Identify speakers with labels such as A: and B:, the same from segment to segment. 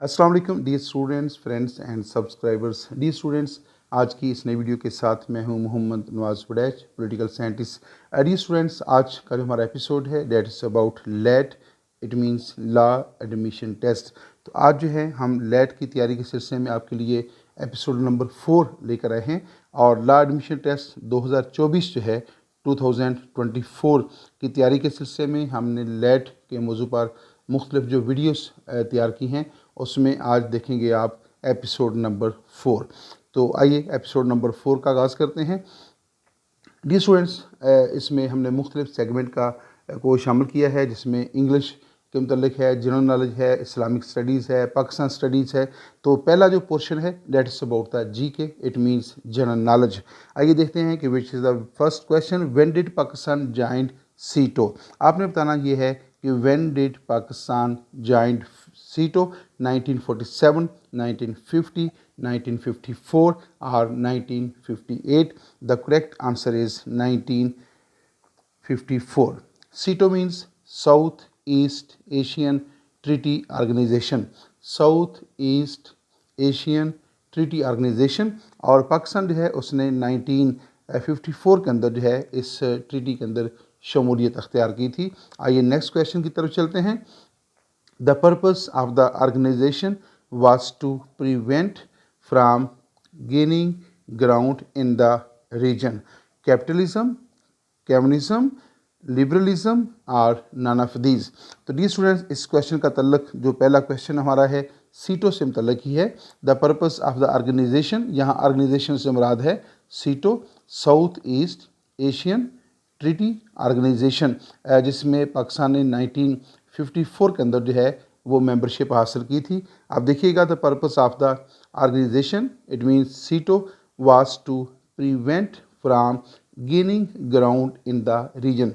A: अस्सलाम वालेकुम dear students, friends and subscribers. Dear students, आज की इस नई वीडियो के साथ मैं हूं Mohammad Nawaz Waraich, political scientist. Dear students, आज का जो हमारा एपिसोड है that is about LAT, it means law admission test. तो आज जो है हम लेट की तैयारी के सिलसिले में आपके लिए एपिसोड नंबर 4 लेकर आए हैं। और लॉ एडमिशन टेस्ट 2024 जो है 2024 की तैयारी के सिलसिले में हमने लेट के मौजू पर मुख्तलिफ जो वीडियोस तैयार की हैं, उसमें आज देखेंगे आप एपिसोड नंबर 4। तो आइए एपिसोड नंबर 4 का आगाज़ करते हैं। डियर स्टूडेंट्स, इसमें हमने मुख्तलिफ सेगमेंट को शामिल किया है, जिसमें इंग्लिश के मुतल्लिक है, जनरल नॉलेज है, इस्लामिक स्टडीज़ है, पाकिस्तान स्टडीज़ है। तो पहला जो पोर्शन है that is about the GK, it means general knowledge. आइए देखते हैं कि which is the first question, when did Pakistan join सीटो। आपने बताना ये है कि व्हेन डिड पाकिस्तान जॉइन सीटो, 1947, 1950, 1954 or 1958. The correct answer is 1954. SEATO means South East Asian Treaty Organization. South East Asian Treaty Organization। और पाकिस्तान जो है उसने 1954 के अंदर जो है इस ट्रीटी के अंदर शमूलियत अख्तियार की थी। आइए नेक्स्ट क्वेश्चन की तरफ चलते हैं। The purpose of the organization was to prevent from gaining ground in the region. Capitalism, communism, liberalism और none of these। तो डियर स्टूडेंट्स, इस क्वेश्चन का तल्लुक जो पहला क्वेश्चन हमारा है सीटो से मुतल्लिक ही है। The purpose of the organization, यहाँ ऑर्गेनाइजेशन से मुराद है SEATO, South East Asian treaty organization, जिसमें पाकिस्तान ने 1954 के अंदर जो है वो मेंबरशिप हासिल की थी। आप देखिएगा, the purpose of the organization it means SEATO was to prevent from gaining ground in the region.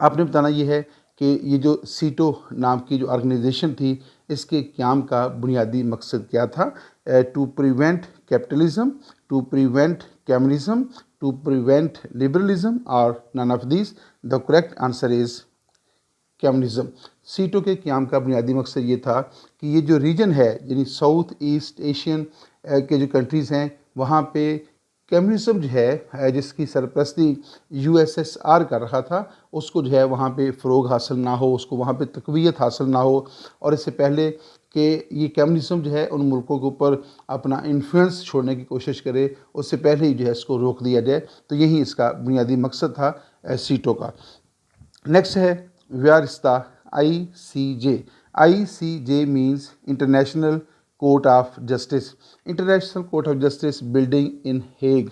A: आपने बताना ये है कि ये जो सीटो नाम की जो ऑर्गेनाइजेशन थी, इसके क़याम का बुनियादी मकसद क्या था? To prevent capitalism, to prevent communism, to prevent liberalism और none of this. The correct answer is communism. SEATO के क़याम का बुनियादी मकसद ये था कि ये जो रीजन है, यानी साउथ ईस्ट एशियन के जो कंट्रीज़ हैं, वहाँ पे कम्युनिज्म जो है जिसकी सरपरस्ती यूएसएसआर कर रहा था, उसको जो है वहाँ पे फ़रोग हासिल ना हो, उसको वहाँ पे तक़वियत हासिल ना हो, और इससे पहले कि ये कम्युनिज्म जो है उन मुल्कों के ऊपर अपना इन्फ्लुएंस छोड़ने की कोशिश करे, उससे पहले ही जो है इसको रोक दिया जाए। तो यही इसका बुनियादी मकसद था सीटो का। नेक्स्ट है where is the ICJ। ICJ means international court of justice. International court of justice building in Hague.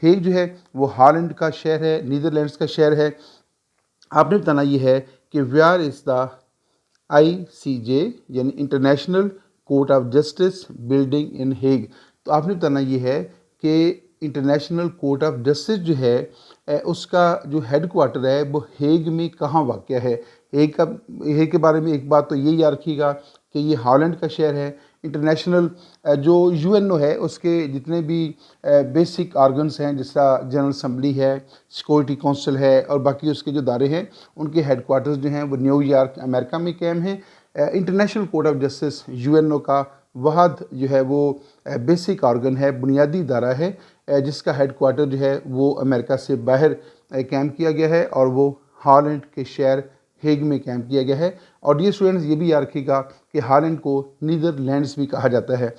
A: Hague जो है वो हॉलैंड का शहर है, नीदरलैंड्स का शहर है। आपने बताना ये है कि वेयर इज़ द ICJ, यानी international court of justice building in Hague. तो आपने बताना ये है कि इंटरनेशनल कोर्ट ऑफ जस्टिस जो है उसका जो हेड क्वार्टर है वो हेग में कहाँ वाक़ है। हेग के बारे में एक बात तो ये याद रखिएगा कि ये हॉलैंड का शहर है। इंटरनेशनल जो UNO है उसके जितने भी बेसिक ऑर्गन्स हैं, जैसा जनरल असम्बली है, सिक्योरिटी काउंसिल है और बाकी उसके जो दायरे हैं, उनके हेड क्वार्टर्स जो हैं वो न्यूयॉर्क अमेरिका में कायम हैं। International court of justice UNO का वहद जो है वो बेसिक ऑर्गन है, बुनियादी दायरा है, जिसका हेड क्वार्टर जो है वो अमेरिका से बाहर कायम किया गया है और वो हॉलैंड के शहर हेग में कैंप किया गया है। और डियर स्टूडेंट्स, ये भी याद रखिएगा कि हॉलैंड को नीदरलैंड्स भी कहा जाता है।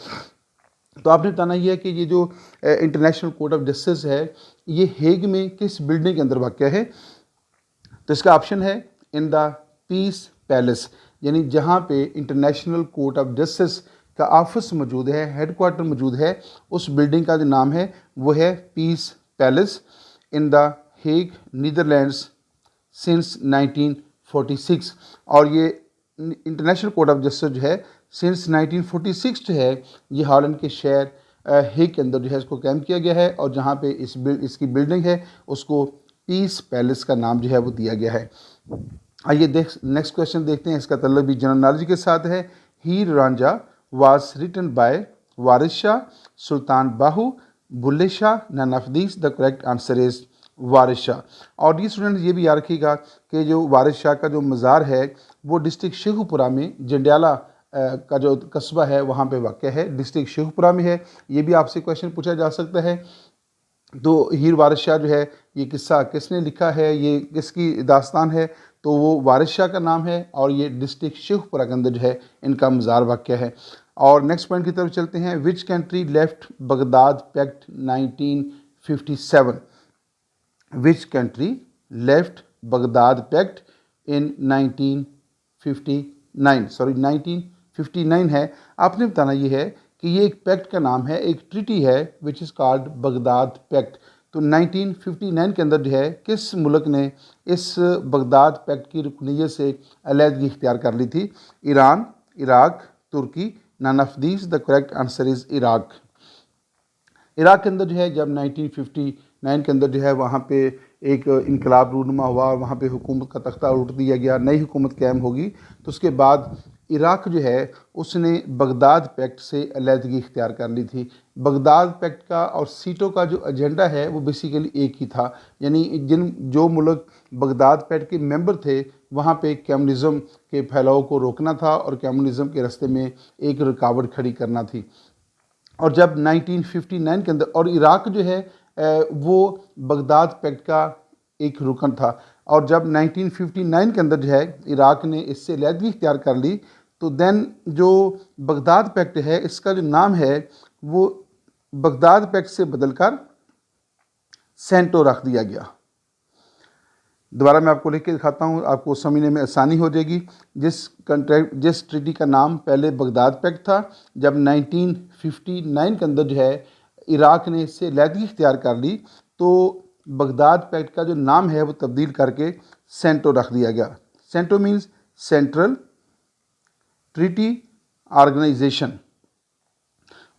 A: तो आपने बताना ये है कि ये जो इंटरनेशनल कोर्ट ऑफ जस्टिस है ये हेग में किस बिल्डिंग के अंदर वाक़ है। तो इसका ऑप्शन है इन द पीस पैलेस, यानी जहाँ पे इंटरनेशनल कोर्ट ऑफ जस्टिस का ऑफिस मौजूद है, हेड क्वार्टर मौजूद है, उस बिल्डिंग का जो नाम है वो है piece palace in the Hague, Netherlands, since 1946। और ये इंटरनेशनल कोर्ट ऑफ जस्टिस जो है सिंस 1946 जो है ये हॉलैंड के शहर हेग के अंदर जो है इसको कैम किया गया है, और जहाँ पे इसकी बिल्डिंग है उसको पीस पैलेस का नाम जो है वो दिया गया है। आइए नेक्स्ट क्वेश्चन देखते हैं। इसका तल्लुक भी जनरल नॉलेज के साथ है। Heer Ranjha was written by Waris Shah, Sultan Bahu, Bulleh Shah, none of these. The correct answer is Waris Shah. और ये स्टूडेंट ये भी याद रखिएगा कि जो वारिस शाह का जो मज़ार है वो डिस्ट्रिक्ट शेखुपुरा में जंडियाला का जो कस्बा है वहाँ पे वाक़ है, डिस्ट्रिक्ट शेखपुरा में है। ये भी आपसे क्वेश्चन पूछा जा सकता है। तो हीर वारिस शाह जो है, ये किस्सा किसने लिखा है, ये किसकी दास्तान है, तो वो वारिस शाह का नाम है और ये डिस्ट्रिक्ट शेखपुरा के अंदर जो है इनका मज़ार वाक़ है। और नेक्स्ट पॉइंट की तरफ चलते हैं। Which country left Baghdad pact 1957? Which country left Baghdad pact in 1959 है। आपने बताना ये है कि ये एक पैक्ट का नाम है, एक ट्रीटी है which is called Baghdad pact. तो 1959 के अंदर जो है किस मुल्क ने इस बगदाद पैक्ट की रुकनीत से अलहदगी इख्तियार कर ली थी? Iran, Iraq, Turkey, none of these. The correct answer is Iraq. Iraq के अंदर जो है जब 1959 के अंदर जो है वहाँ पे एक इनकलाब रूनुमा हुआ और वहाँ पे हुकूमत का तख्ता उल्ट दिया गया, नई हुकूमत कायम होगी, तो उसके बाद इराक जो है उसने बगदाद पैक्ट से अलहदगी इख्तियार कर ली थी। बगदाद पैक्ट का और सीटों का जो एजेंडा है वो बेसिकली एक ही था, यानी जो मुल्क बगदाद पैक्ट के मेंबर थे वहाँ पे कम्युनिज़म के फैलाव को रोकना था और कम्युनिज़म के रास्ते में एक रुकावट खड़ी करना थी। और जब 1959 के अंदर, और इराक जो है वो बगदाद पैक्ट का एक रुकन था, और जब 1959 के अंदर जो है इराक ने इससे अलहदगी इख्तियार कर ली, तो देन जो बगदाद पैक्ट है इसका जो नाम है वो बगदाद पैक्ट से बदलकर सेंटो रख दिया गया। दोबारा मैं आपको लिख के दिखाता हूँ, आपको समझने में आसानी हो जाएगी। जिस ट्रीटी का नाम पहले बगदाद पैक्ट था, जब 1959 के अंदर जो है इराक ने इससे अलहदगी इख्तियार कर ली, तो बगदाद पैक्ट का जो नाम है वो तब्दील करके सेंटो रख दिया गया। CENTO means central treaty organization.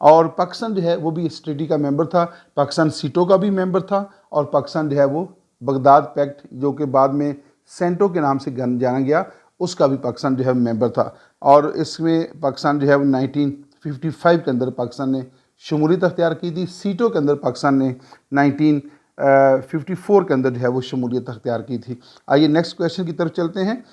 A: और पाकिस्तान जो है वो भी इस ट्रीटी का मेंबर था, पाकिस्तान सीटों का भी मेंबर था, और पाकिस्तान जो है वो बगदाद पैक्ट जो कि बाद में सेंटो के नाम से जाना गया उसका भी पाकिस्तान जो है मेंबर था। और इसमें पाकिस्तान जो है वो 1955 के अंदर पाकिस्तान ने शमूलियत अख्तियार की थी। सीटों के अंदर पाकिस्तान ने 1954 के अंदर जो है वो शमूलियत अख्तियार की थी। आइए नेक्स्ट क्वेश्चन की तरफ चलते हैं।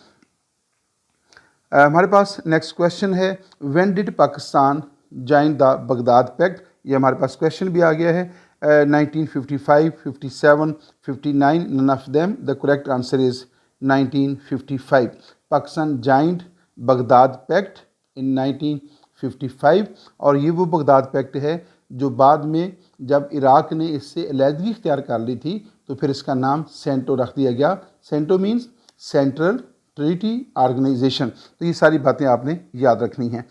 A: हमारे पास नेक्स्ट क्वेश्चन है, when did Pakistan join the Baghdad pact? ये हमारे पास क्वेश्चन भी आ गया है। 1955, 57, 59, none of them. The correct answer is 1955. Pakistan joined Baghdad Pact in 1955, और ये वो बगदाद पैक्ट है जो बाद में जब इराक ने इससे अलहदगी इख्तियार कर ली थी तो फिर इसका नाम सेंटो रख दिया गया। CENTO means central treaty organization. तो ये सारी बातें आपने याद रखनी हैं।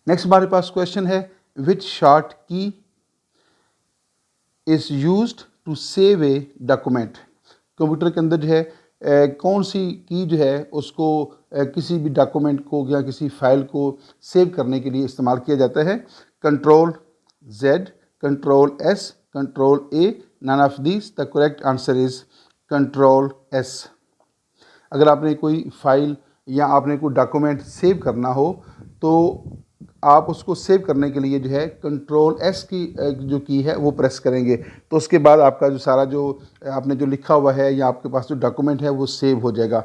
A: नेक्स्ट हमारे पास क्वेश्चन है, which short key is used to save a document? Computer के अंदर जो है कौन सी की जो है उसको किसी भी डॉक्यूमेंट को या किसी फाइल को सेव करने के लिए इस्तेमाल किया जाता है? Control Z, control S, control A, none of this. The correct answer is control S। अगर आपने कोई फाइल या आपने कोई डॉक्यूमेंट सेव करना हो तो आप उसको सेव करने के लिए जो है कंट्रोल S की जो की है वो प्रेस करेंगे, तो उसके बाद आपका जो सारा जो आपने जो लिखा हुआ है या आपके पास जो डॉक्यूमेंट है वो सेव हो जाएगा।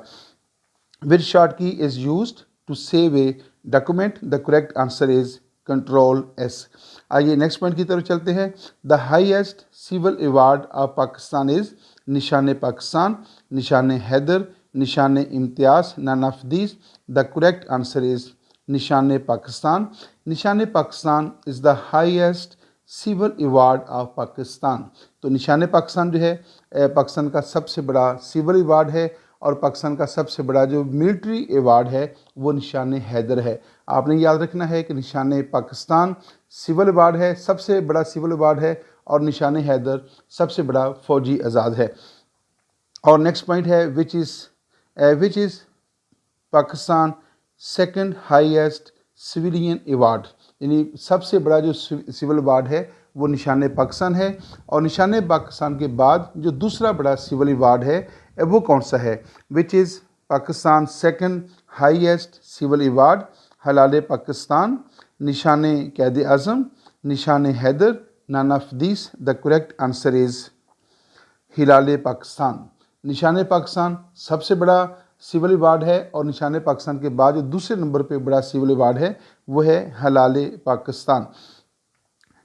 A: Which short key is used to save a document? The correct answer is control S। आइए नेक्स्ट पॉइंट की तरफ चलते हैं। The highest civil award of Pakistan is? Nishan Pakistan, Nishan Haider, Nishan Imtiaz, none of this. The correct answer is Nishan Pakistan. Nishan Pakistan is the highest civil award of Pakistan. तो निशान पाकिस्तान जो है पाकिस्तान का सबसे बड़ा सिविल अवार्ड है, और पाकिस्तान का सबसे बड़ा जो मिलिट्री अवार्ड है वो निशान हैदर है। आपने याद रखना है कि निशान पाकिस्तान सिविल अवार्ड है, सबसे बड़ा सिविल अवार्ड है, और निशान हैदर सबसे बड़ा फ़ौजी आज़ाद है। और नेक्स्ट पॉइंट है, which is Pakistan second highest civilian award? यानी सबसे बड़ा जो सिविल अवार्ड है वो निशान पाकिस्तान है, और निशान पाकिस्तान के बाद जो दूसरा बड़ा सिविल अवार्ड है वो कौन सा है? Which is Pakistan second highest civil award? Hilal Pakistan, Nishan Quaid Azam, Nishan Haider, none of this. The correct answer is Hilal Pakistan. Nishan Pakistan सबसे बड़ा सिविल अवार्ड है, और निशान पाकिस्तान के बाद जो दूसरे नंबर पे बड़ा सिविल अवार्ड है वो है हलाल पाकिस्तान।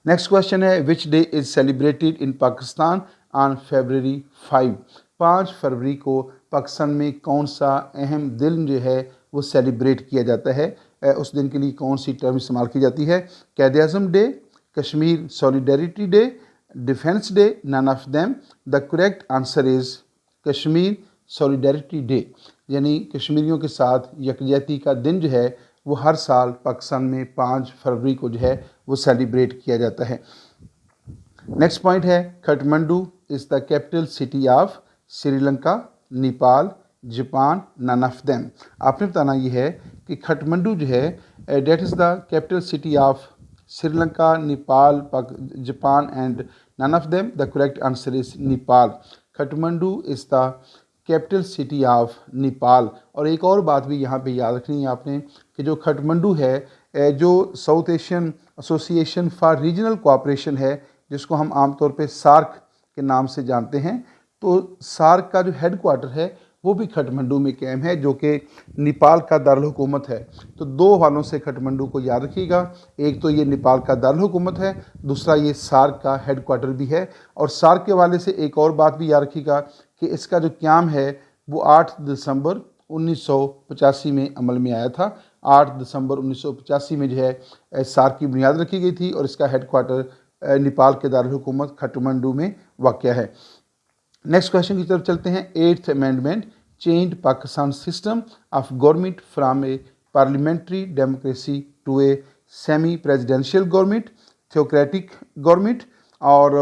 A: नेक्स्ट क्वेश्चन है which day is celebrated in Pakistan on February 5। 5 फरवरी को पाकिस्तान में कौन सा अहम दिन जो है वो सेलिब्रेट किया जाता है? उस दिन के लिए कौन सी टर्म इस्तेमाल की जाती है? Quaid Azam day, Kashmir solidarity day, defence day, none of them. The correct answer is Kashmir solidarity day, यानी कश्मीरियों के साथ यकजहती का दिन जो है वो हर साल पाकिस्तान में 5 फरवरी को जो है वो सेलिब्रेट किया जाता है। नेक्स्ट पॉइंट है Kathmandu is the capital city of Sri Lanka, Nepal, Japan, none of them. आपने बताना ये है कि काठमांडू जो है that is the capital city of Sri Lanka, Nepal, Japan and none of them. The correct answer is Nepal. Kathmandu is the capital city of Nepal. और एक और बात भी यहाँ पे याद रखनी है आपने कि जो काठमांडू है जो south Asian association for regional cooperation है, जिसको हम आमतौर पे सार्क के नाम से जानते हैं, तो सार्क का जो हेडक्वार्टर है वो भी काठमांडू में कायम है, जो कि नेपाल का दारुल हुकूमत है। तो दो हवालों से काठमांडू को याद रखिएगा, एक तो ये नेपाल का दारुल हुकूमत है, दूसरा ये सार्क का हेडक्वार्टर भी है। और सार्क के हवाले से एक और बात भी याद रखिएगा कि इसका जो क़याम है वो 8 दिसंबर 1985 में अमल में आया था। 8 दिसंबर 1985 में जो है सार्क की बुनियाद रखी गई थी और इसका हेडक्वार्टर नेपाल के दारुल हुकूमत काठमांडू में वाक़या है। नेक्स्ट क्वेश्चन की तरफ चलते हैं। 8th amendment changed Pakistan system of government from a parliamentary democracy to a semi presidential government, theocratic government और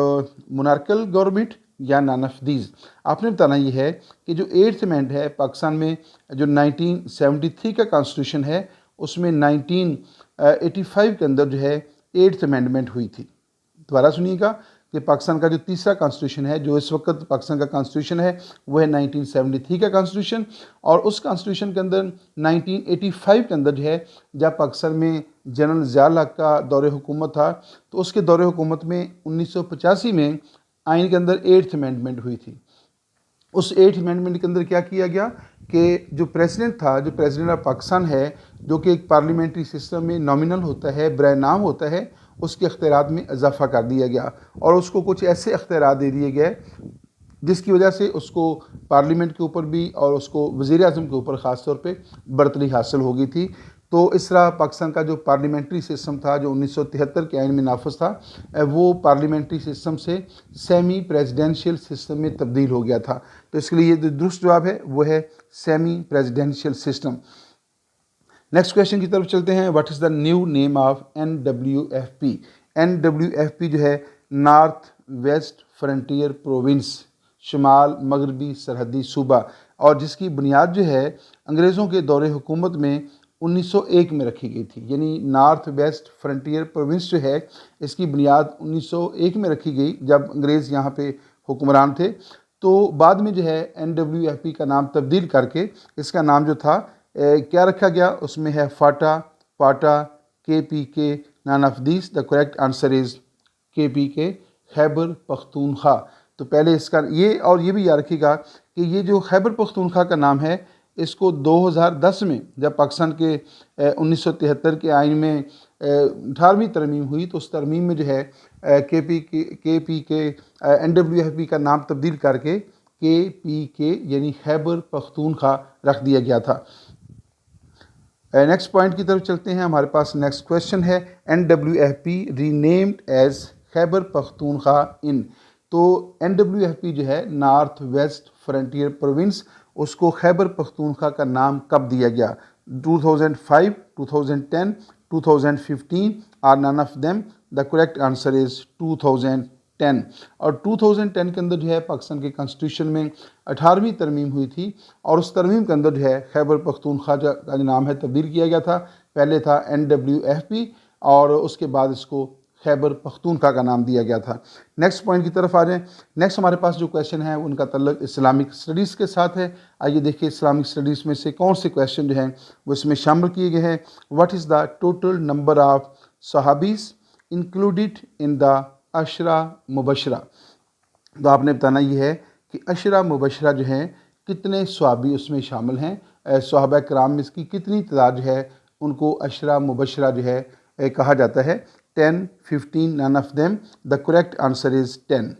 A: मोनार्कल गवर्नमेंट या नन ऑफ दीज। आपने बताना ये है कि जो 8th अमेंड है पाकिस्तान में, जो 1973 का कॉन्स्टिट्यूशन है, उसमें 1985 के अंदर जो है 8th अमेंडमेंट हुई थी। दोबारा सुनिएगा कि पाकिस्तान का जो तीसरा कॉन्स्टिट्यूशन है, जो इस वक्त पाकिस्तान का कॉन्स्टिट्यूशन है, वो है 1973 का कॉन्स्टिट्यूशन। और उस कॉन्स्टिट्यूशन के अंदर 1985 के अंदर जो है, जब पाकिस्तान में जनरल ज़िया का दौरे हुकूमत था, तो उसके दौरे हुकूमत में 1985 में आइन के अंदर 8th अमेंडमेंट हुई थी। उस 8th अमेंडमेंट के अंदर क्या किया गया कि जो प्रेसिडेंट था, जो प्रेसिडेंट ऑफ पाकिस्तान है, जो कि एक पार्लियामेंट्री सिस्टम में नॉमिनल होता है, बराए नाम होता है, उसके अख्तियारात में इजाफा कर दिया गया और उसको कुछ ऐसे अख्तियारात दे दिए गए जिसकी वजह से उसको पार्लियामेंट के ऊपर भी और उसको वज़ीर आज़म के ऊपर ख़ास तौर पे बरतरी हासिल हो गई थी। तो इस तरह पाकिस्तान का जो पार्लियामेंट्री सिस्टम था, जो 1973 के आइन में नाफिज था, वो पार्लियामेंट्री सिस्टम से सेमी प्रेसिडेंशियल सिस्टम में तब्दील हो गया था। तो इसके लिए जो दुरुस्त जवाब है वो है semi presidential system. Next question की तरफ चलते हैं। What is the new name of NWFP? NWFP जो है नॉर्थ वेस्ट फ्रंटियर प्रोविंस, शुमाल मगरबी सरहदी सूबा, और जिसकी बुनियाद जो है अंग्रेज़ों के दौरे हुकूमत में 1901 में रखी गई थी। यानी नॉर्थ वेस्ट फ्रंटियर प्रोविंस जो है इसकी बुनियाद 1901 में रखी गई जब अंग्रेज़ यहाँ पे हुक्मरान थे। तो बाद में जो है NWFP का नाम तब्दील करके इसका नाम जो था क्या रखा गया, उसमें है FATA, PATA, KPK, none of these. The correct answer is KPK, Khyber Pakhtunkhwa. तो पहले इसका ये भी याद रखिएगा कि ये जो खैबर पख्तूनख्वा का नाम है, इसको 2010 में जब पाकिस्तान के 1973 के आइन में 18वीं तरमीम हुई, तो उस तरमीम में जो है KPK NWFP का नाम तब्दील करके KPK यानी खैबर पख्तूनख्वा रख दिया गया था। नेक्स्ट पॉइंट की तरफ चलते हैं। हमारे पास नेक्स्ट क्वेश्चन है NWFP renamed as Khyber Pakhtunkhwa in. तो NWFP जो है नॉर्थ वेस्ट फ्रंटियर प्रोविंस, उसको खैबर पख्तूनख्वा का नाम कब दिया गया? 2005, 2010, 2015 और none of them. The correct answer is 2010। और 2010 के अंदर जो है पाकिस्तान के कॉन्स्टिट्यूशन में 18वीं तरमीम हुई थी और उस तरमीम के अंदर जो है खैबर पख्तूनख्वा का जो नाम है तब्दील किया गया था। पहले था NWFP और उसके बाद इसको खैबर पख्तूनख्वा का नाम दिया गया था। नेक्स्ट पॉइंट की तरफ आ जाएं। नेक्स्ट हमारे पास जो क्वेश्चन है उनका तल्लुक इस्लामिक स्टडीज़ के साथ है। आइए देखिए इस्लामिक स्टडीज़ में से कौन से क्वेश्चन जो हैं वो इसमें शामिल किए गए हैं। What is the total number of सहाबीज़ इंक्लूडेड इन द अशरा मुबशरा? तो आपने बताना ये है कि अशरा मुबशरा जो हैं कितने सहाबी उसमें शामिल हैं, सहाबा कराम में इसकी कितनी तादाद जो है उनको अशरा मुबशरा जो है कहा जाता है, 10, 15, none of them, the correct answer is 10।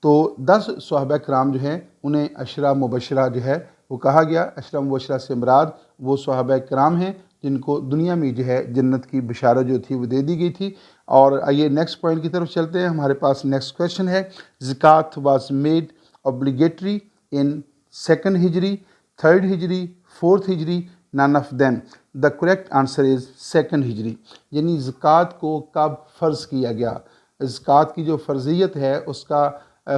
A: तो 10 सहाबा कराम जो हैं उन्हें अशरा मुबशरा जो है वो कहा गया। अशरा मुबशरा से मुराद वो सहाबा कराम हैं जिनको दुनिया में जो है जन्नत की बशारत जो थी वो दे दी गई थी। और आइए नेक्स्ट पॉइंट की तरफ चलते हैं। हमारे पास नेक्स्ट क्वेश्चन है, ज़कात was made obligatory in 2nd हिजरी, 3rd हिजरी, 4th हिजरी, none of them, the correct answer is 2nd हिजरी। यानी ज़कात को कब फ़र्ज़ किया गया, ज़कात की जो फ़र्जियत है उसका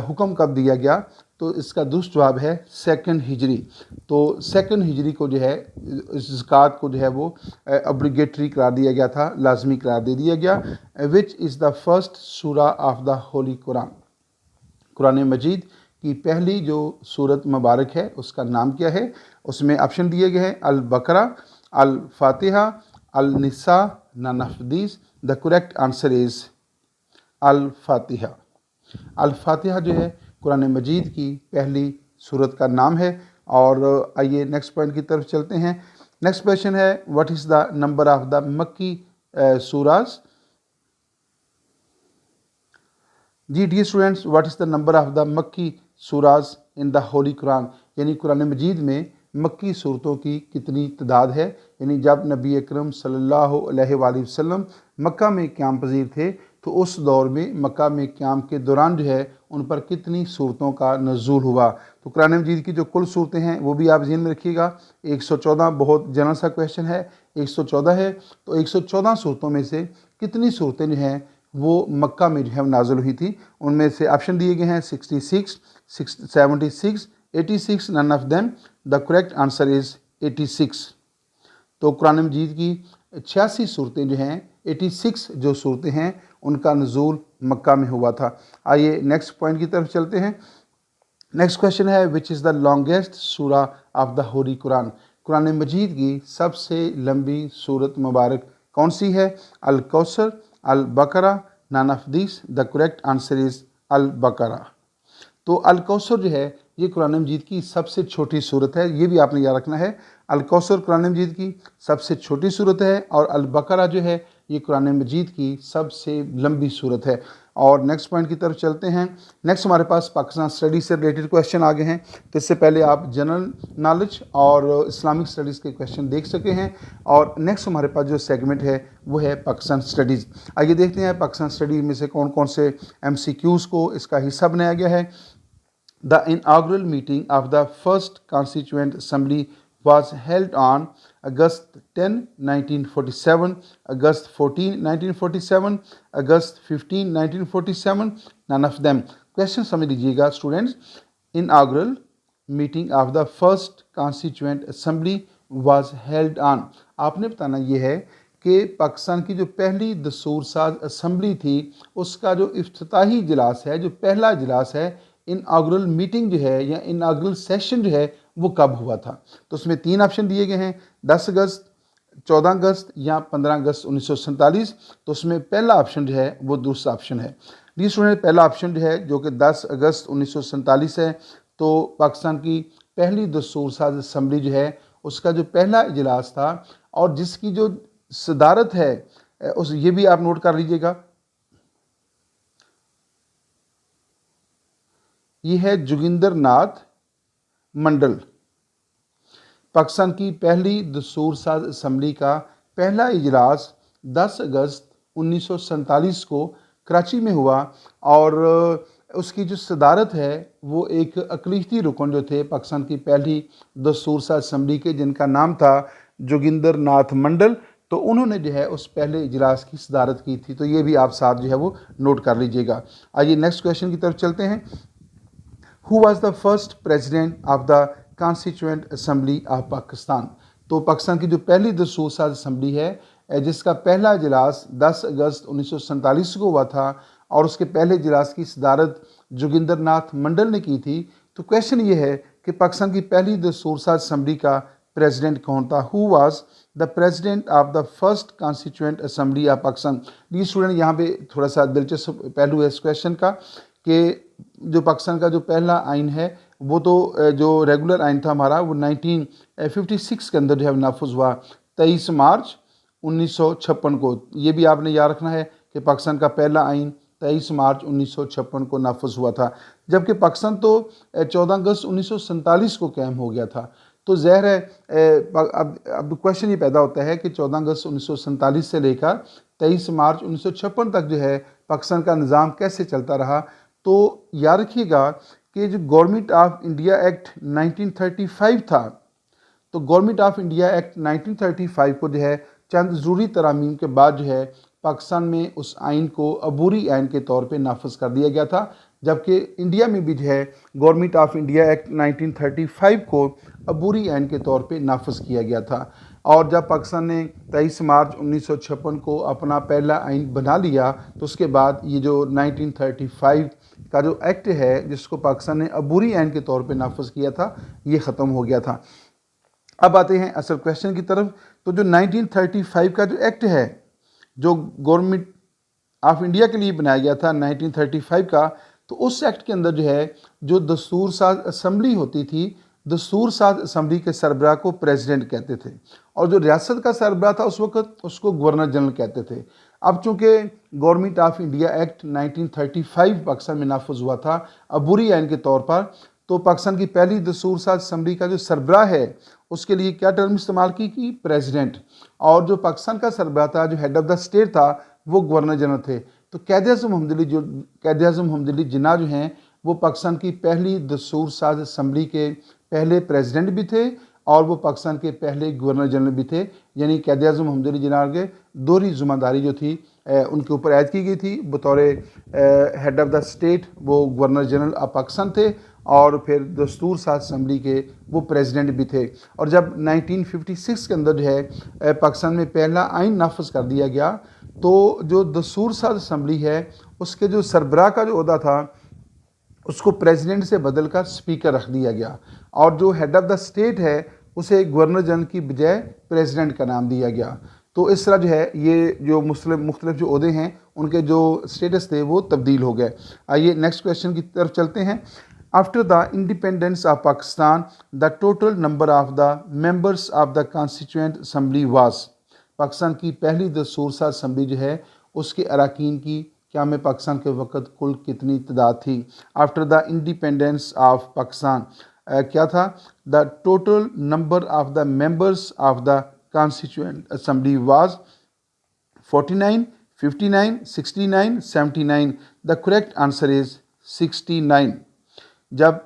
A: हुक्म कब दिया गया, तो इसका दुरुस्त जवाब है 2nd हिजरी। तो 2nd हिजरी को जो है ज़कात को जो है वो ऑब्लिगेटरी करार दिया गया था, लाजमी करार दे दिया गया। विच इज़ द फर्स्ट सूरा of the holy Quran, Quran मजीद की पहली जो सूरत मुबारक है उसका नाम क्या है। उसमें ऑप्शन दिए गए हैं अल बकरा, अल फातिहा, अल निसा, none of these, the correct answer is अल फातिहा। अल फातिहा जो है कुरान मजीद की पहली सूरत का नाम है। और आइए नेक्स्ट पॉइंट की तरफ चलते हैं। नेक्स्ट क्वेश्चन है, what is the number of the मक्की सूराज। जी dear students, what is the number of the मक्की सूराज इन द होली कुरान, यानी कुरान मजीद में मक्की सूरतों की कितनी तादाद है। यानी जब नबी अकरम सल्लल्लाहु अलैहि वसल्लम मक्का में क़याम पजीर थे तो उस दौर में मक्का में क़याम के दौरान जो है उन पर कितनी सूरतों का नज़ूल हुआ। तो कुरान मजीद की जो कुल सूरतें हैं वो भी आप ज़हन में रखिएगा। 114 बहुत जनरल सा क्वेश्चन है, 114 है। तो 114 सूरतों में से कितनी सूरतें जो हैं वो मक्का में जो है नाज़िल हुई थी। उनमें से ऑप्शन दिए गए हैं 66, 76, 86, none of them, the correct answer is 86। तो कुरान मजीद की 86 सूरतें जो हैं, 86 जो सूरतें हैं उनका नज़ूल मक्का में हुआ था। आइए नेक्स्ट पॉइंट की तरफ चलते हैं। नेक्स्ट क्वेश्चन है, विच इज़ द लॉन्गेस्ट सूरा of the holy Quran, Quran मजीद की सबसे लंबी सूरत मुबारक कौन सी है। अल कौसर, अल बकरा, none of this, the correct answer is अल बकरा। तो अल कौसर जो है ये कुरान मजीद की सबसे छोटी सूरत है, ये भी आपने याद रखना है। अल कौसर कुरान मजीद की सबसे छोटी सूरत है और अल बकरा जो है ये कुरान मजीद की सबसे लंबी सूरत है। और नेक्स्ट पॉइंट की तरफ चलते हैं। नेक्स्ट हमारे पास पाकिस्तान स्टडी से रिलेटेड क्वेश्चन आ गए हैं। तो इससे पहले आप जनरल नॉलेज और इस्लामिक स्टडीज़ के क्वेश्चन देख सके हैं। और नेक्स्ट हमारे पास जो सेगमेंट है वो है पाकिस्तान स्टडीज़। आइए देखते हैं पाकिस्तान स्टडीज़ में से कौन कौन से MCQs को इसका हिस्सा बनाया गया है। The inaugural meeting of the first Constituent Assembly was held on August 10, 1947, August 14, 1947, August 15, 1947, none of them। Question समझ लीजिएगा students. inaugural meeting of the first Constituent Assembly was held on, आपने बताना ये है कि पाकिस्तान की जो पहली दस्तूर साज असम्बली थी उसका जो इफ्तिताही इजलास है, जो पहला इजलास है, इनऑग्रल मीटिंग जो है या इनऑग्रल सेशन जो है वो कब हुआ था। तो उसमें 3 ऑप्शन दिए गए हैं, 10 अगस्त, 14 अगस्त या 15 अगस्त 1947। तो उसमें पहला ऑप्शन जो है वो दुरुस्त ऑप्शन है। डी स्टूडेंट, पहला ऑप्शन जो है जो कि 10 अगस्त 1947 है। तो पाकिस्तान की पहली दस्तूर साज असम्बली जो है उसका जो पहला इजलास था और जिसकी जो सदारत है उस ये भी आप नोट कर लीजिएगा, ये है जोगिंदर नाथ मंडल। पाकिस्तान की पहली दस्तूर साज असम्बली का पहला इजलास 10 अगस्त 1947 को कराची में हुआ और उसकी जो सदारत है वो एक अक़लीती रुकन जो थे पाकिस्तान की पहली दस्तूर साज असम्बली के, जिनका नाम था जोगिंदर नाथ मंडल। तो उन्होंने जो है उस पहले इजलास की सदारत की थी। तो ये भी आप साथ जो है वो नोट कर लीजिएगा। आइए नेक्स्ट क्वेश्चन की तरफ चलते हैं। Who was the first president of the Constituent Assembly of Pakistan? तो पाकिस्तान की जो पहली दस्तूर साज असम्बली है जिसका पहला इजलास 10 अगस्त 1947 को हुआ था और उसके पहले इजलास की सदारत जोगिंदर नाथ मंडल ने की थी। तो क्वेश्चन ये है कि पाकिस्तान की पहली दस्तूर साज असम्बली का प्रेसिडेंट कौन था। Who was the president of the first constituent assembly of Pakistan. ये स्टूडेंट यहाँ पे थोड़ा सा दिलचस्प पहलू है इस क्वेश्चन का कि जो पाकिस्तान का जो पहला आइन है वो तो जो रेगुलर आइन था हमारा वो 1956 के अंदर जो है नाफुज हुआ 23 मार्च 1956 को। ये भी आपने याद रखना है कि पाकिस्तान का पहला आइन 23 मार्च 1956 को नाफुज हुआ था, जबकि पाकिस्तान तो 14 अगस्त 1947 को कायम हो गया था। तो ज़ाहिर है अब क्वेश्चन ये पैदा होता है कि 14 अगस्त 1947 से लेकर 23 मार्च 1956 तक जो है पाकिस्तान का निज़ाम कैसे चलता रहा। तो याद रखिएगा कि जो गवर्नमेंट ऑफ इंडिया एक्ट 1935 था, तो गवर्नमेंट ऑफ इंडिया एक्ट 1935 को जो है चंद ज़रूरी तरामीम के बाद जो है पाकिस्तान में उस आइन को अबूरी आइन के तौर पे नाफज कर दिया गया था, जबकि इंडिया में भी जो है गवर्नमेंट ऑफ इंडिया एक्ट 1935 को अबूरी आइन के तौर पे नाफज किया गया था। और जब पाकिस्तान ने 23 मार्च 1956 को अपना पहला आइन बना लिया, तो उसके बाद ये जो 1935 का जो एक्ट है जिसको पाकिस्तान ने अबूरी आइन के तौर पे नाफज किया था, ये ख़त्म हो गया था। अब आते हैं असल क्वेश्चन की तरफ। तो जो 1935 का जो एक्ट है जो गवर्नमेंट ऑफ इंडिया के लिए बनाया गया था 1935 का, तो उस एक्ट के अंदर जो है जो दस्तूर साज असम्बली होती थी, दस्तूर साज असम्बली के सरबराह को प्रेसिडेंट कहते थे, और जो रियासत का सरबराह था उस वक्त उसको गवर्नर जनरल कहते थे। अब चूँकि government of India act 1935 Pakistan में नाफुज हुआ था अबूरी आइन के तौर पर, तो पाकिस्तान की पहली दस्तूर साज असम्बली का जो सरबराह है उसके लिए क्या टर्म इस्तेमाल की प्रेसिडेंट, और जो पाकिस्तान का सरबराह था जो हेड ऑफ द स्टेट था वो गवर्नर जनरल थे। तो कैद आज़म मोहम्मद अली जिन्ना जो हैं वो पाकिस्तान की पहली दस्तूर साज असम्बली के पहले प्रेसिडेंट भी थे और वो पाकिस्तान के पहले गवर्नर जनरल भी थे। यानी कैद आज़म मोहम्मद अली जिन्ना के दोहरी ज़िम्मेदारी जो थी उनके ऊपर ऐद की गई थी। बतौर हेड ऑफ द स्टेट वो गवर्नर जनरल ऑफ पाकिस्तान थे और फिर दस्तूर साज असम्बली के वो प्रेसिडेंट भी थे। और जब 1956 के अंदर जो है पाकिस्तान में पहला आइन नाफज कर दिया गया, तो जो दस्तूर साज असम्बली है उसके जो सरबराह का जो ओहदा था उसको प्रेसिडेंट से बदल कर स्पीकर रख दिया गया, और जो हेड ऑफ द स्टेट है उसे गवर्नर जनरल की बजाय प्रेसिडेंट का नाम दिया गया। तो इस तरह जो है ये जो मुख्तलिफ जो ओहदे हैं उनके जो स्टेटस थे वो तब्दील हो गए। आइए नेक्स्ट क्वेश्चन की तरफ चलते हैं। After the independence of Pakistan, the total number of the members of the Constituent Assembly was, Pakistan की पहली दस्तूर साज असम्बली जो है उसके अरकान की क्या में पाकिस्तान के वक़्त कुल कितनी तादाद थी। After the independence of Pakistan क्या था, the total number of the members of the constituent assembly was 49, 59, 69, 79। The correct answer is 69। जब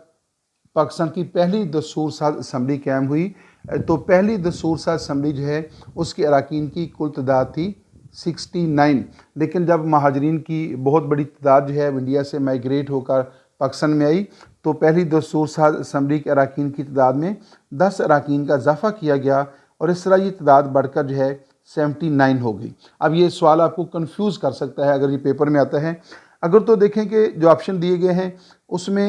A: पाकिस्तान की पहली दस्तूर साज असम्बली कायम हुई तो पहली दस्तूर साज असम्बली जो है उसके अरकान की कुल तादाद थी 69, लेकिन जब महाजरीन की बहुत बड़ी तादाद जो है इंडिया से माइग्रेट होकर पाकिस्तान में आई तो पहली दस्तूर साज असम्बली के अरकान की तादाद में 10 अरकान का इजाफा किया गया और इस तरह ये तादाद बढ़कर जो है 79 हो गई। अब ये सवाल आपको कंफ्यूज कर सकता है अगर ये पेपर में आता है। अगर तो देखें कि जो ऑप्शन दिए गए हैं उसमें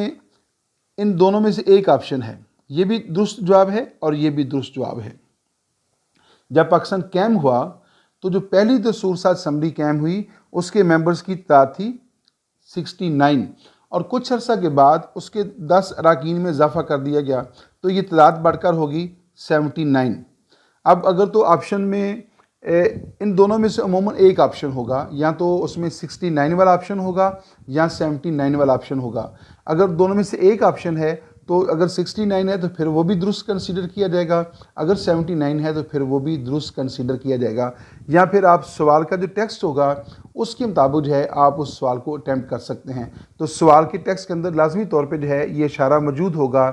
A: इन दोनों में से एक ऑप्शन है, ये भी दुरुस्त जवाब है और ये भी दुरुस्त जवाब है। जब पाकिस्तान कायम हुआ तो जो पहली दस्तूर साज असम्बली कायम हुई उसके मेंबर्स की तादाद थी 69 और कुछ अर्सा के बाद उसके 10 अरकान में इजाफा कर दिया गया तो ये तादाद बढ़कर होगी 79। अब अगर तो ऑप्शन में इन दोनों में से अमूमन एक ऑप्शन होगा, या तो उसमें 69 वाला ऑप्शन होगा या 79 वाला ऑप्शन होगा। अगर दोनों में से एक ऑप्शन है तो अगर 69 है तो फिर वो भी दुरुस्त कंसीडर किया जाएगा, अगर 79 है तो फिर वो भी दुरुस्त कंसीडर किया जाएगा, या फिर आप सवाल का जो टेक्स्ट होगा उसके मुताबिक जो है आप उस सवाल को अटैम्प्ट कर सकते हैं। तो सवाल के टेक्स्ट के अंदर लाजमी तौर पे जो है ये इशारा मौजूद होगा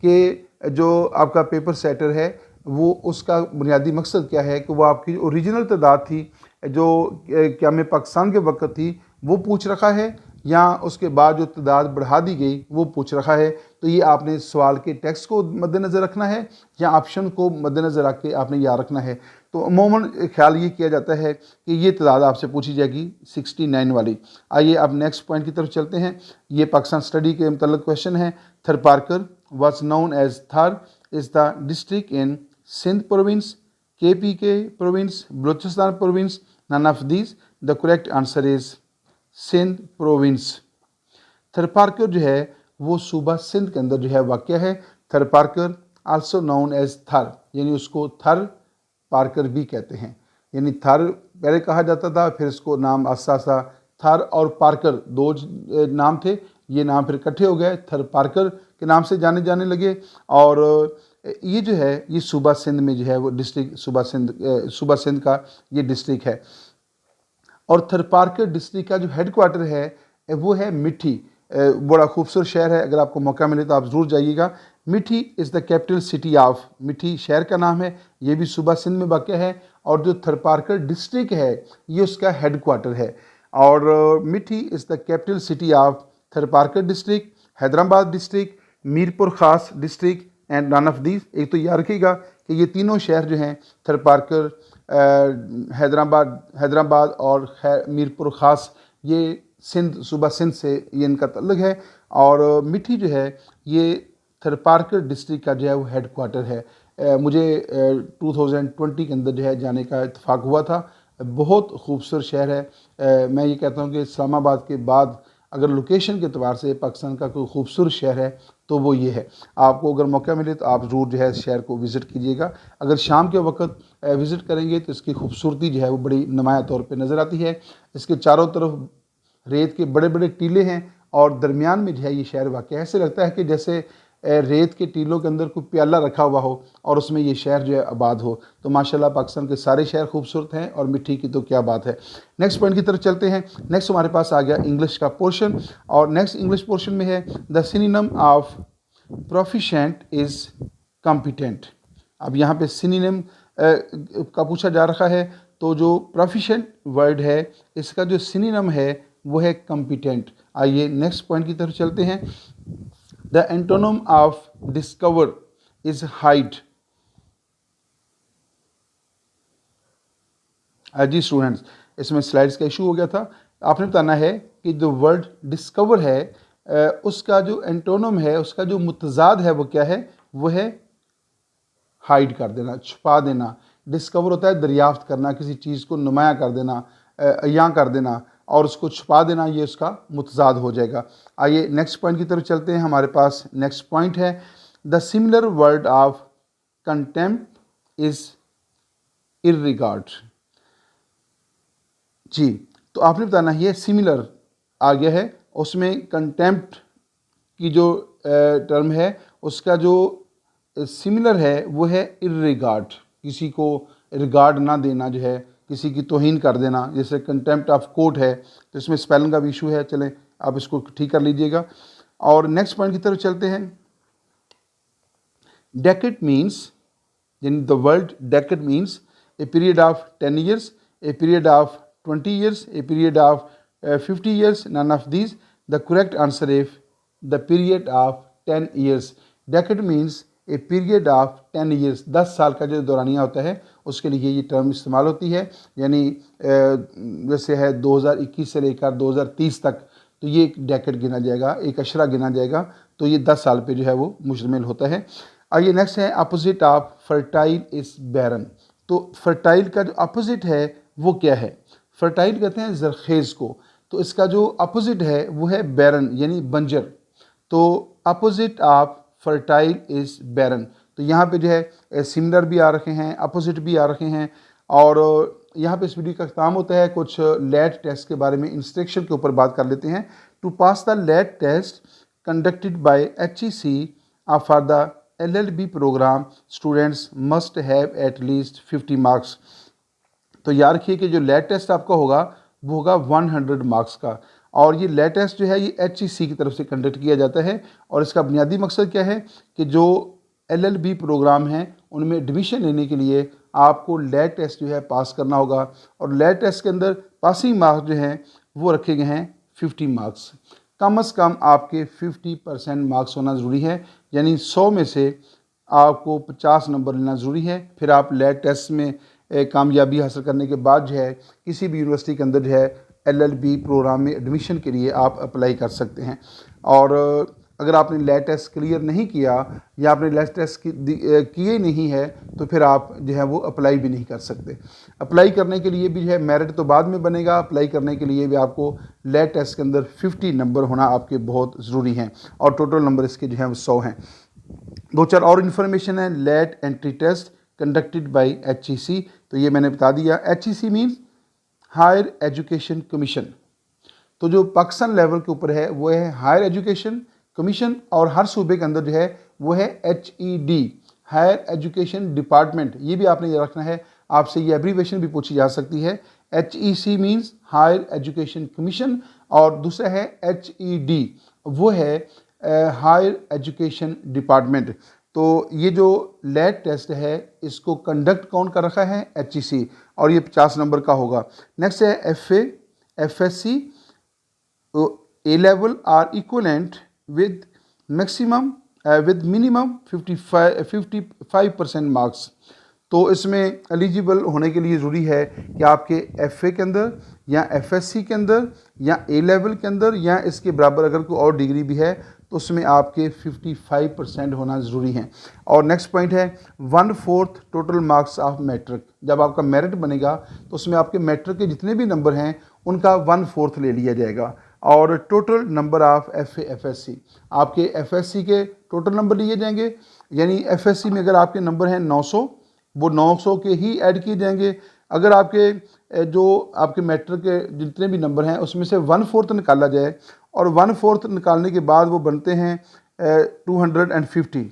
A: कि जो आपका पेपर सेटर है वो उसका बुनियादी मकसद क्या है कि वो आपकी ओरिजिनल तादाद थी जो क्या में पाकिस्तान के वक्त थी वो पूछ रखा है, या उसके बाद जो तादाद बढ़ा दी गई वो पूछ रखा है। तो ये आपने सवाल के टेक्स्ट को मद्देनज़र रखना है या ऑप्शन को मद्देनज़र रख के आपने याद रखना है। तो अमूमन ख्याल ये किया जाता है कि ये तादाद आपसे पूछी जाएगी 69 वाली। आइए अब नेक्स्ट पॉइंट की तरफ चलते हैं। ये पाकिस्तान स्टडी के मतलब क्वेश्चन है। Tharparkar was known as Thar is the district in Sindh province, KPK province, Balochistan province, none of these. The correct answer is Sindh province. Tharparkar जो है वो सूबा सिंध के अंदर जो है वाक़ है। थर पार्कर आल्सो नोन एज थर, यानी उसको थर पार्कर भी कहते हैं। यानी थर पहले कहा जाता था, फिर इसको नाम आस्ता आस्ता थर और पार्कर दो नाम थे, ये नाम फिर इकट्ठे हो गए, थर पार्कर के नाम से जाने जाने लगे। और ये जो है ये सूबा सिंध में जो है वो डिस्ट्रिक्ट सूबा सिंध का ये डिस्ट्रिक्ट है। और थरपारकर डिस्ट्रिक्ट का जो हेड क्वार्टर है वो है मिठी। बड़ा खूबसूरत शहर है, अगर आपको मौका मिले तो आप ज़रूर जाइएगा। मिठी is the capital city of, मिठी शहर का नाम है, ये भी सूबा सिंध में वाक़ है। और जो थरपारकर डिस्ट्रिक्ट है ये उसका हेड क्वार्टर है। और Mithi is the capital city of Tharparkar district, Hyderabad district, Mirpur Khas district and none of these. एक तो याद रखिएगा कि ये तीनों शहर जो हैं थरपारकर, हैदराबाद और मीरपुर ख़ास, ये सिंध सूबा सिंध से ये इनका तल्लुक़ है। और मिठी जो है ये थरपारकर डिस्ट्रिक्ट का जो है वो हेड क्वार्टर है। मुझे 2020 के अंदर जो है जाने का इत्तेफाक हुआ था। बहुत खूबसूरत शहर है। मैं ये कहता हूँ कि इस्लामाबाद के बाद अगर लोकेशन के अतबार से पाकिस्तान का कोई खूबसूरत शहर है तो वो ये है। आपको अगर मौका मिले तो आप ज़रूर जो है शहर को विज़िट कीजिएगा। अगर शाम के वक्त विज़िट करेंगे तो इसकी खूबसूरती जो है वो बड़ी नुमाया तौर पे नज़र आती है। इसके चारों तरफ रेत के बड़े बड़े टीले हैं और दरमियान में जो है ये शहर वाक़ है। ऐसे लगता है कि जैसे रेत के टीलों के अंदर कोई प्याला रखा हुआ हो और उसमें ये शहर जो है आबाद हो। तो माशाल्लाह पाकिस्तान के सारे शहर खूबसूरत हैं और मिठी की तो क्या बात है। नेक्स्ट पॉइंट की तरफ चलते हैं। नेक्स्ट हमारे पास आ गया इंग्लिश का पोर्शन, और नेक्स्ट इंग्लिश पोर्शन में है the synonym of proficient is competent. अब यहाँ पे सिनोनिम का पूछा जा रहा है, तो जो प्रोफिशिएंट वर्ड है इसका जो सिनोनिम है वो है कॉम्पिटेंट। आइए नेक्स्ट पॉइंट की तरफ चलते हैं। The antonym of discover is hide. जी स्टूडेंट्स, इसमें स्लाइड्स का इशू हो गया था। आपने बताना है कि जो वर्ड डिस्कवर है उसका जो एंटोनिम है, उसका जो मुतजाद है वो क्या है, वो है हाइड कर देना, छुपा देना। डिस्कवर होता है दरियाफ्त करना, किसी चीज़ को नुमाया कर देना, अयां कर देना, और उसको छुपा देना, ये उसका मुतजाद हो जाएगा। आइए नेक्स्ट पॉइंट की तरफ चलते हैं। हमारे पास नेक्स्ट पॉइंट है the similar word of contempt is disregard. जी, तो आपने बताना है ये सिमिलर आ गया है, उसमें कंटेम्प्ट की जो टर्म है उसका जो सिमिलर है वो है इररिगार्ड। किसी को रिगार्ड ना देना, जो है किसी की तौहीन कर देना। जैसे कंटेम्प्ट ऑफ कोर्ट है तो इसमें स्पेलिंग का भी इशू है, चलें आप इसको ठीक कर लीजिएगा। और नेक्स्ट पॉइंट की तरफ चलते हैं। डेकेड मीन्स, यानी the word decade means a period of 10 years, a period of 20 years, a period of 50 years, none of these. The correct answer is the period of 10 years. Decade means a period of 10 years, 10 साल का जो दौरानिया होता है उसके लिए ये term इस्तेमाल होती है। यानी जैसे है 2021 से लेकर 2030 तक, तो ये एक डेकेड गिना जाएगा, एक अशरा गिना जाएगा, तो ये 10 साल पे जो है वो मुश्तमिल होता है। आइए नेक्स्ट है अपोजिट ऑफ फर्टाइल इज़ बैरन। तो फर्टाइल का जो अपोजिट है वो क्या है? फर्टाइल कहते हैं जरखेज़ को, तो इसका जो अपोजिट है वो है बैरन, यानी बंजर। तो अपोजिट ऑफ फर्टाइल इज़ बैरन। तो यहाँ पे जो है सिमिलर भी आ रखे हैं, अपोजिट भी आ रखे हैं। और यहाँ पे इस वीडियो का काम होता है कुछ लेट टेस्ट के बारे में, इंस्ट्रक्शन के ऊपर बात कर लेते हैं। To pass the LAT test conducted by HEC for the LLB program students must have at least 50 marks. तो याद रखिए कि जो लेट टेस्ट आपका होगा वो होगा 100 मार्क्स का। और ये लेट टेस्ट जो है ये HEC की तरफ से कंडक्ट किया जाता है। और इसका बुनियादी मकसद क्या है कि जो LLB प्रोग्राम हैं उनमें एडमिशन लेने के लिए आपको लेट टेस्ट जो है पास करना होगा। और लेट टेस्ट के अंदर पासिंग मार्क्स जो हैं वो रखे गए हैं 50 मार्क्स। कम से कम आपके 50% मार्क्स होना ज़रूरी है, यानी 100 में से आपको 50 नंबर लेना ज़रूरी है। फिर आप लेट टेस्ट में कामयाबी हासिल करने के बाद जो है किसी भी यूनिवर्सिटी के अंदर जो है LLB प्रोग्राम में एडमिशन के लिए आप अप्लाई कर सकते हैं। और अगर आपने लैट टेस्ट क्लियर नहीं किया या आपने लैट टेस्ट किए नहीं है तो फिर आप जो है वो अप्लाई भी नहीं कर सकते। अप्लाई करने के लिए भी जो है मेरिट तो बाद में बनेगा, अप्लाई करने के लिए भी आपको लैट टेस्ट के अंदर 50 नंबर होना आपके बहुत ज़रूरी हैं और टोटल नंबर इसके जो है वो 100 हैं। दो चार और इन्फॉर्मेशन है। LAT entry test conducted by HEC, तो ये मैंने बता दिया। HEC means higher education commission. तो जो पाकिस्तान लेवल के ऊपर है वो है हायर एजुकेशन कमीशन, और हर सूबे के अंदर जो है वो है HED, हायर एजुकेशन डिपार्टमेंट। ये भी आपने ये रखना है, आपसे ये एब्रीवेशन भी पूछी जा सकती है। HEC means higher education commission, और दूसरा है HED, वो है हायर एजुकेशन डिपार्टमेंट। तो ये जो लैट टेस्ट है इसको कंडक्ट कौन कर रखा है? HEC, और ये 50 नंबर का होगा। नेक्स्ट है FA, FSC, A level are equivalent with maximum with minimum 55% marks. तो इसमें एलिजिबल होने के लिए ज़रूरी है कि आपके FA के अंदर या FSC के अंदर या A लेवल के अंदर या इसके बराबर अगर कोई और डिग्री भी है तो उसमें आपके 55% होना ज़रूरी है। और नेक्स्ट पॉइंट है 1/4 टोटल मार्क्स ऑफ मैट्रिक। जब आपका मेरिट बनेगा तो उसमें आपके मैट्रिक के जितने भी नंबर हैं उनका 1/4 ले लिया जाएगा। और total number of FA FSC, आपके FSC के टोटल नंबर लिए जाएंगे, यानी FSC में अगर आपके नंबर हैं 900, वो 900 के ही ऐड किए जाएंगे। अगर आपके जो आपके मैट्रिक के जितने भी नंबर हैं उसमें से 1/4 निकाला जाए, और 1/4 निकालने के बाद वो बनते हैं 250,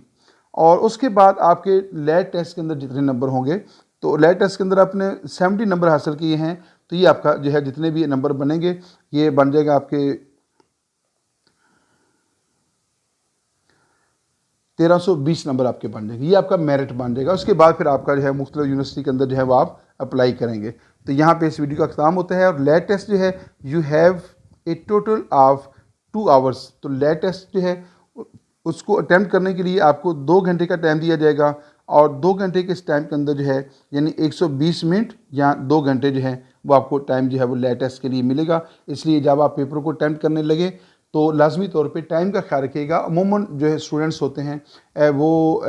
A: और उसके बाद आपके लैट टेस्ट के अंदर जितने नंबर होंगे, तो लैट टेस्ट के अंदर आपने 70 नंबर हासिल किए हैं तो ये आपका जो है जितने भी नंबर बनेंगे ये बन जाएगा आपके 1320 नंबर आपके बन जाएंगे, ये आपका मेरिट बन जाएगा। उसके बाद फिर आपका जो है मुख्तलिफ यूनिवर्सिटी के अंदर जो है वो आप अप्लाई करेंगे। तो यहाँ पे इस वीडियो का ख़त्म होता है। और लैट टेस्ट जो है you have a total of 2 hours. तो लैट टेस्ट जो है उसको अटैम्प्ट करने के लिए आपको 2 घंटे का टाइम दिया जाएगा, और 2 घंटे के इस टाइम के अंदर जो है यानी 120 मिनट या 2 घंटे जो है वो आपको टाइम जो है वो लैट टेस्ट के लिए मिलेगा। इसलिए जब आप पेपर को अटैम्प्ट करने लगे तो लाजमी तौर पे टाइम का ख्याल रखिएगा। अमूमन जो है स्टूडेंट्स होते हैं वो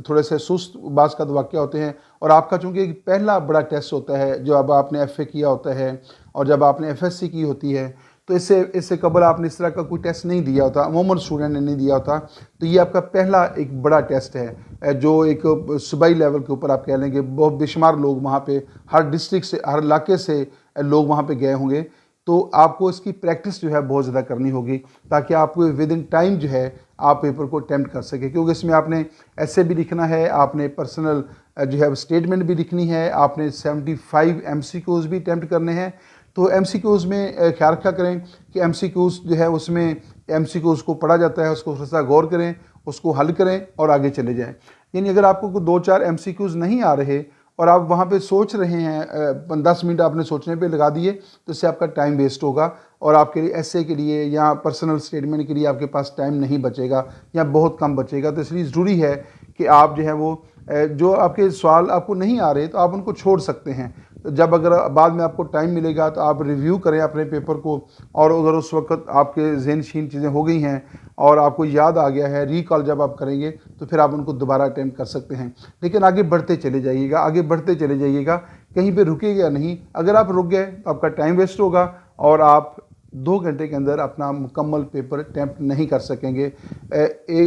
A: थोड़े से सुस्त बाज़ का वाक़या होते हैं, और आपका चूँकि पहला बड़ा टेस्ट होता है जो अब आपने FA किया होता है और जब आपने FSC की होती है, तो इससे कबल आपने इस तरह का कोई टेस्ट नहीं दिया होता, अमूमन स्टूडेंट ने नहीं दिया होता। तो ये आपका पहला एक बड़ा टेस्ट है जो एक सूबाई लेवल के ऊपर आप कह लेंगे बहुत बेशुमार लोग वहाँ पे हर डिस्ट्रिक्ट से हर इलाके से लोग वहाँ पे गए होंगे। तो आपको इसकी प्रैक्टिस जो है बहुत ज़्यादा करनी होगी ताकि आपको विद इन टाइम जो है आप पेपर को अटैम्प्ट कर सकें, क्योंकि इसमें आपने ऐसे भी लिखना है, आपने पर्सनल जो है स्टेटमेंट भी लिखनी है, आपने 75 MCQs भी अटैम्प्ट करने हैं। तो MCQs में ख्याल रखा करें कि MCQs जो है उसमें MCQs को पढ़ा जाता है, उसको थोड़ा सा गौर करें, उसको हल करें और आगे चले जाएं। यानी अगर आपको 2-4 MCQs नहीं आ रहे और आप वहाँ पे सोच रहे हैं 10 मिनट आपने सोचने पे लगा दिए तो इससे आपका टाइम वेस्ट होगा और आपके लिए ऐसे के लिए या पर्सनल स्टेटमेंट के लिए आपके पास टाइम नहीं बचेगा या बहुत कम बचेगा। तो इसलिए ज़रूरी है कि आप जो है वो जो आपके सवाल आपको नहीं आ रहे तो आप उनको छोड़ सकते हैं। तो जब अगर बाद में आपको टाइम मिलेगा तो आप रिव्यू करें अपने पेपर को, और अगर उस वक्त आपके ज़हनशीन चीज़ें हो गई हैं और आपको याद आ गया है, रिकॉल जब आप करेंगे तो फिर आप उनको दोबारा अटैम्प्ट कर सकते हैं। लेकिन आगे बढ़ते चले जाइएगा, आगे बढ़ते चले जाइएगा, कहीं पे रुकेगा नहीं। अगर आप रुक गए तो आपका टाइम वेस्ट होगा और आप 2 घंटे के अंदर अपना मुकम्मल पेपर अटैम्प्ट नहीं कर सकेंगे।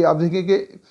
A: आप देखिए कि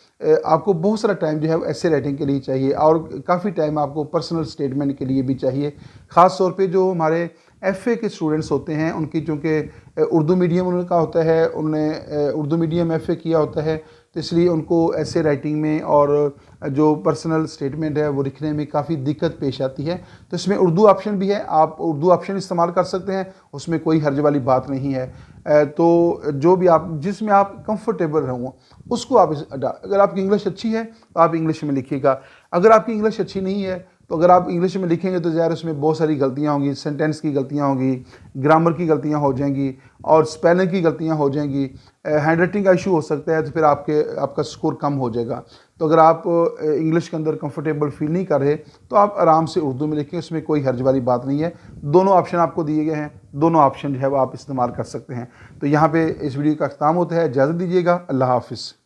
A: आपको बहुत सारा टाइम जो है ऐसे राइटिंग के लिए चाहिए और काफ़ी टाइम आपको पर्सनल स्टेटमेंट के लिए भी चाहिए। ख़ास तौर पे जो हमारे FA के स्टूडेंट्स होते हैं उनकी चूँकि उर्दू मीडियम उनका होता है, उन्होंने उर्दू मीडियम FA किया होता है, तो इसलिए उनको ऐसे राइटिंग में और जो पर्सनल स्टेटमेंट है वो लिखने में काफ़ी दिक्कत पेश आती है। तो इसमें उर्दू ऑप्शन भी है, आप उर्दू ऑप्शन इस्तेमाल कर सकते हैं, उसमें कोई हर्ज वाली बात नहीं है। तो जो भी आप जिसमें आप कंफर्टेबल रहूँ उसको आप अगर आपकी इंग्लिश अच्छी है तो आप इंग्लिश में लिखिएगा। अगर आपकी इंग्लिश अच्छी नहीं है तो अगर आप इंग्लिश में लिखेंगे तो ज़ाहिर उसमें बहुत सारी गलतियाँ होंगी, सेंटेंस की गलतियाँ होंगी, ग्रामर की गलतियाँ हो जाएंगी और स्पेलिंग की गलतियाँ हो जाएंगी, हैंड राइटिंग का इशू हो सकता है, तो फिर आपका स्कोर कम हो जाएगा। तो अगर आप इंग्लिश के अंदर कंफर्टेबल फील नहीं कर रहे तो आप आराम से उर्दू में लिखें, उसमें कोई हर्ज वाली बात नहीं है। दोनों ऑप्शन आपको दिए गए हैं, दोनों ऑप्शन जो है वो आप इस्तेमाल कर सकते हैं। तो यहाँ पे इस वीडियो का ख़त्म होता है, इजाज़त दीजिएगा, अल्लाह हाफ़िज़।